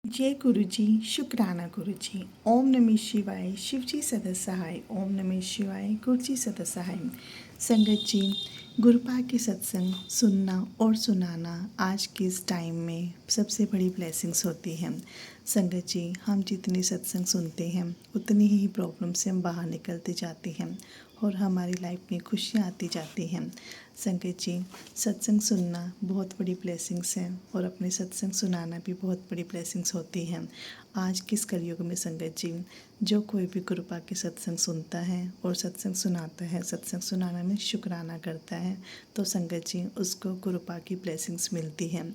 जय गुरु जी, शुक्राना गुरु जी। ओम नमः शिवाय, शिव जी सदा सहाय। ओम नमः शिवाय, गुरु जी सदा सहाय। संगत जी, गुरुपा के सत्संग सुनना और सुनाना आज के इस टाइम में सबसे बड़ी ब्लेसिंग्स होती हैं। संगत जी, हम जितनी सत्संग सुनते हैं उतनी ही प्रॉब्लम से हम बाहर निकलते जाते हैं और हमारी लाइफ में खुशियाँ आती जाती हैं। संगत जी, सत्संग सुनना बहुत बड़ी ब्लेसिंग्स है और अपने सत्संग सुनाना भी बहुत बड़ी ब्लेसिंग्स होती हैं। आज किस कलयुग में संगत जी, जो कोई भी कृपा के सत्संग सुनता है और सत्संग सुनाता है, सत्संग सुनाने में शुक्राना करता है, तो संगत जी उसको कृपा की ब्लेसिंग्स मिलती हैं।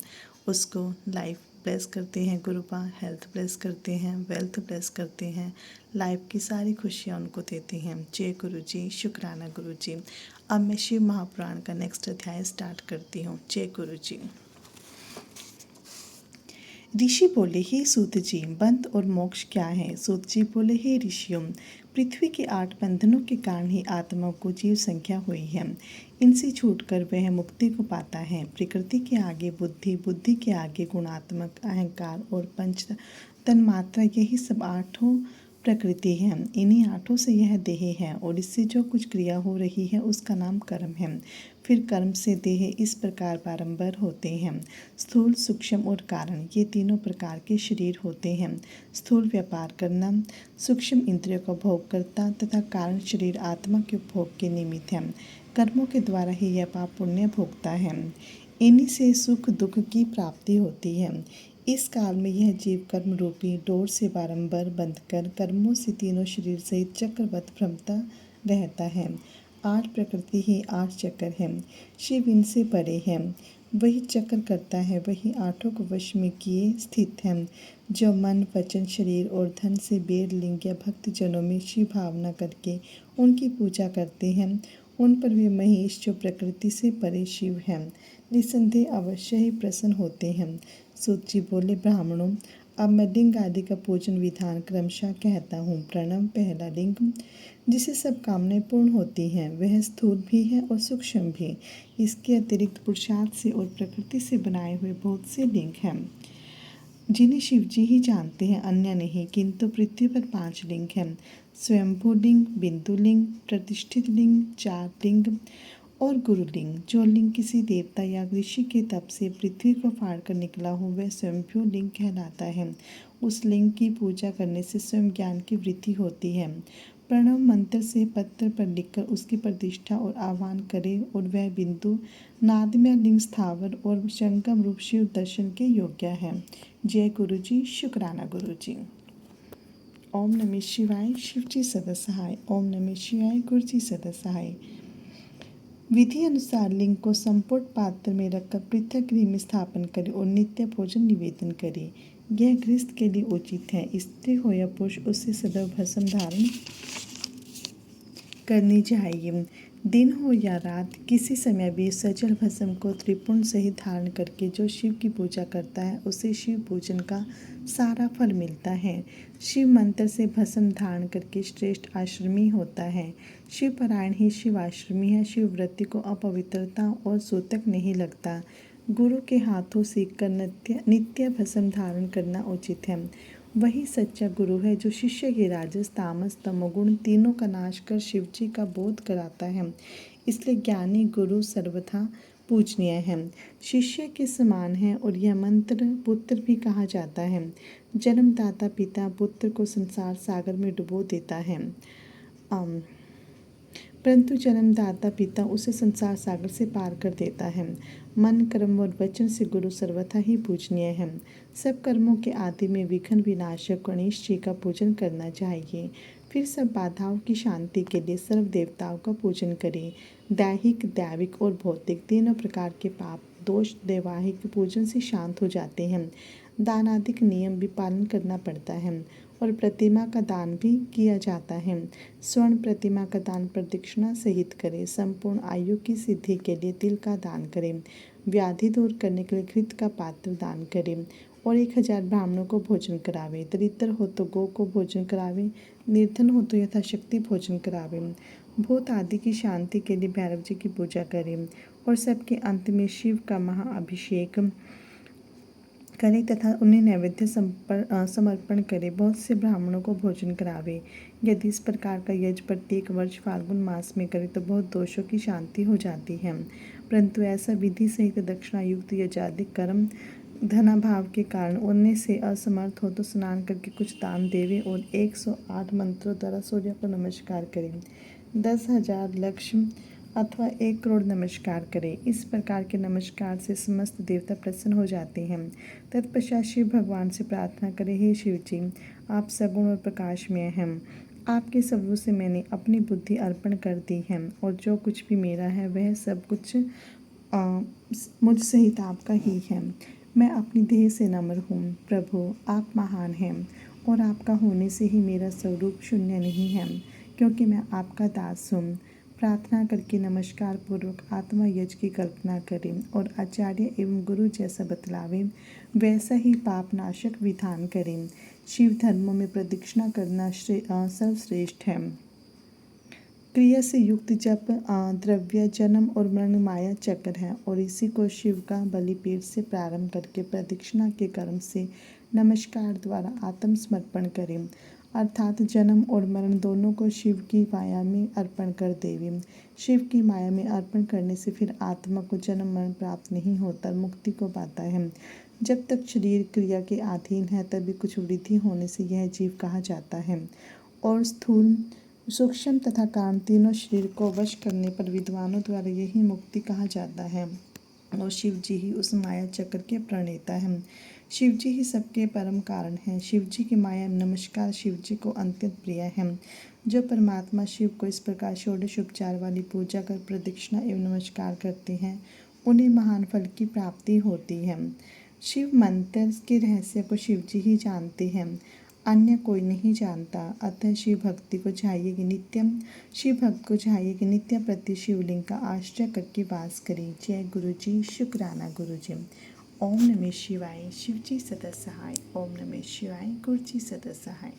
उसको लाइफ ब्लेस करते हैं गुरुपा, हेल्थ ब्लेस करते हैं, वेल्थ ब्लेस करते हैं, लाइफ की सारी खुशियाँ उनको देती हैं। जय गुरु जी, शुक्राना गुरु जी। अब मैं शिव महापुराण का नेक्स्ट अध्याय स्टार्ट करती हूँ। जय गुरु जी। ऋषि बोले, हे सूत जी, बंध और मोक्ष क्या है। सूत जी बोले, हे ऋषियों, पृथ्वी के 8 बंधनों के कारण ही आत्मा को जीव संख्या हुई है। इनसे छूटकर वह मुक्ति को पाता है। प्रकृति के आगे बुद्धि, बुद्धि के आगे गुणात्मक अहंकार और पंच तन्मात्रा, यही सब 8 प्रकृति है। इन्हीं 8 से यह देह है और इससे जो कुछ क्रिया हो रही है उसका नाम कर्म है। फिर कर्म से देह इस प्रकार बारंबार होते हैं। स्थूल, सूक्ष्म और कारण, ये तीनों प्रकार के शरीर होते हैं। स्थूल व्यापार करना, सूक्ष्म इंद्रियों का भोग करता तथा कारण शरीर आत्मा के भोग के निमित्त है। कर्मों के द्वारा ही यह पाप पुण्य भोगता है। इन्हीं से सुख दुख की प्राप्ति होती है। इस काल में यह जीव कर्म रूपी डोर से बारंबार बंधकर कर्मों से तीनों शरीर सहित चक्रवत भ्रमता रहता है। 8 प्रकृति ही 8 चक्र है। शिव इनसे परे है। वही चक्र करता है, वही 8 को वश में किए स्थित है। जो मन, वचन, शरीर और धन से बेर लिंग या भक्त जनों में शिव भावना करके उनकी पूजा करते हैं, उन पर वे महेश जो प्रकृति से परे शिव है, निसंदेह अवश्य ही प्रसन्न होते हैं। सूत जी बोले, ब्राह्मणों, अब मैं लिंग आदि का पूजन विधान क्रमशः कहता हूँ। प्रणव, पहला लिंग जिसे सब कामनाएं पूर्ण होती हैं, वह स्थूल भी है और सूक्ष्म भी। इसके अतिरिक्त पुरुषार्थ से और प्रकृति से बनाए हुए बहुत से लिंग हैं, जिन्हें शिव जी ही जानते हैं, अन्य नहीं। किंतु पृथ्वी पर 5 लिंग हैं। स्वयंभू लिंग, बिंदु लिंग, प्रतिष्ठित लिंग, 4 लिंग और गुरुलिंग। जो लिंग किसी देवता या ऋषि के तप से पृथ्वी को फाड़कर निकला हो, वह स्वयंभू लिंग कहलाता है। उस लिंग की पूजा करने से स्वयं ज्ञान की वृद्धि होती है। प्रणव मंत्र से पत्र पर लिखकर उसकी प्रतिष्ठा और आह्वान करे और वह बिंदु नादमय लिंग स्थावर और संगम रूप शिव दर्शन के योग्य है। जय गुरु जी, शुक्राना गुरु जी। ओम नमः शिवाय, शिव जी सदा सहाय। ओम नमः शिवाय, गुरु जी सदा सहाय। विधि अनुसार लिंग को संपूर्ण पात्र में रखकर पृथक गृह में स्थापन करे और नित्य भोजन निवेदन करे। यह गृहस्थ के लिए उचित है। स्त्री हो या पुरुष, उससे सदैव भस्म धारण करनी चाहिए। दिन हो या रात, किसी समय भी सजल भस्म को त्रिपुण सहित धारण करके जो शिव की पूजा करता है, उसे शिव पूजन का सारा फल मिलता है। शिव मंत्र से भस्म धारण करके श्रेष्ठ आश्रमी होता है। शिव परायण ही शिव आश्रमी है। शिव व्रति को अपवित्रता और सूतक नहीं लगता। गुरु के हाथों सीखकर नित्य भस्म धारण करना उचित है। वही सच्चा गुरु है जो शिष्य के राजस, तामस, तमोगुण तीनों का नाश कर शिव जी का बोध कराता है। इसलिए ज्ञानी गुरु सर्वथा पूजनीय है, शिष्य के समान है। और यह मंत्र पुत्र भी कहा जाता है। जन्मदाता पिता पुत्र को संसार सागर में डुबो देता है, परंतु जन्मदाता पिता उसे संसार सागर से पार कर देता है। मन, कर्म और वचन से गुरु सर्वथा ही पूजनीय है। सब कर्मों के आदि में विघ्न विनाशक गणेश जी का पूजन करना चाहिए। फिर सब बाधाओं की शांति के लिए सर्व देवताओं का पूजन करें। दैहिक, दैविक और भौतिक तीनों प्रकार के पाप दोष दैवाहिक पूजन से शांत हो जाते हैं। दान आदि नियम भी पालन करना पड़ता है और प्रतिमा का दान भी किया जाता है। स्वर्ण प्रतिमा का दान प्रदक्षिणा सहित करें। संपूर्ण आयु की सिद्धि के लिए तिल का दान करें। व्याधि दूर करने के लिए घृत का पात्र दान करें और 1000 ब्राह्मणों को भोजन करावे। दरिद्र हो तो गौ को भोजन करावे, निर्धन हो तो यथाशक्ति भोजन करावे। भूत आदि की शांति के लिए भैरव जी की पूजा करें और सबके अंत में शिव का महाअभिषेक करे तथा उन्हें नैवेद्य समर्पण करे। बहुत से ब्राह्मणों को भोजन करावे। यदि इस प्रकार का यज्ञ प्रत्येक वर्ष फाल्गुन मास में करे तो बहुत दोषों की शांति हो जाती है। परंतु ऐसा विधि सहित दक्षिणा युक्त यज्ञाधिक कर्म धनाभाव के कारण उनने से असमर्थ हो तो स्नान करके कुछ दान देवे और 108 मंत्रों द्वारा सूर्य को नमस्कार करें। 10,000 लक्ष्य अथवा 1 करोड़ नमस्कार करें। इस प्रकार के नमस्कार से समस्त देवता प्रसन्न हो जाते हैं। तत्पश्चात शिव भगवान से प्रार्थना करें, हे शिव जी, आप सगुण और प्रकाशमय हैं। आपके सबूत से मैंने अपनी बुद्धि अर्पण कर दी है और जो कुछ भी मेरा है वह सब कुछ मुझ सहित आपका ही है। मैं अपनी देह से नम्र हूँ। प्रभु, आप महान हैं और आपका होने से ही मेरा स्वरूप शून्य नहीं है, क्योंकि मैं आपका दास हूँ। प्रार्थना करके नमस्कार पूर्वक आत्मा यज्ञ की कल्पना करें और आचार्य एवं गुरु जैसा बतलावें वैसा ही पाप नाशक विधान करें। शिव धर्मों में प्रदक्षिणा करना सर्वश्रेष्ठ है। क्रिया से युक्त जप द्रव्य जन्म और मरण माया चक्र है और इसी को शिव का बलिपीठ से प्रारंभ करके प्रदक्षिणा के कर्म से नमस्कार द्वारा आत्मसमर्पण करें, अर्थात जन्म और मरण दोनों को शिव की माया में अर्पण कर देवें। शिव की माया में अर्पण करने से फिर आत्मा को जन्म मरण प्राप्त नहीं होता, मुक्ति को पाता है। जब तक शरीर क्रिया के अधीन है तभी कुछ वृद्धि होने से यह जीव कहा जाता है और स्थूल सूक्ष्म तथा कारण तीनों शरीर को वश करने पर विद्वानों द्वारा यही मुक्ति कहा जाता है और शिव जी ही उस माया चक्र के प्रणेता हैं। शिव जी ही सबके परम कारण हैं। शिव जी की माया नमस्कार शिव जी को अत्यंत प्रिय है। जो परमात्मा शिव को इस प्रकार षोडश उपचार वाली पूजा कर प्रदक्षिणा एवं नमस्कार करते हैं उन्हें महान फल की प्राप्ति होती है। शिव मंत्र के रहस्य को शिव जी ही जानते हैं, अन्य कोई नहीं जानता। अतः शिव भक्ति को चाहिए कि नित्य प्रति शिवलिंग का आश्रय करके वास करें। जय गुरु जी, शुक्राना गुरु जी। ओम नमः शिवाय। शिव जी सदा सहाय। ओम नमः शिवाय। गुरु जी सदा सहाय।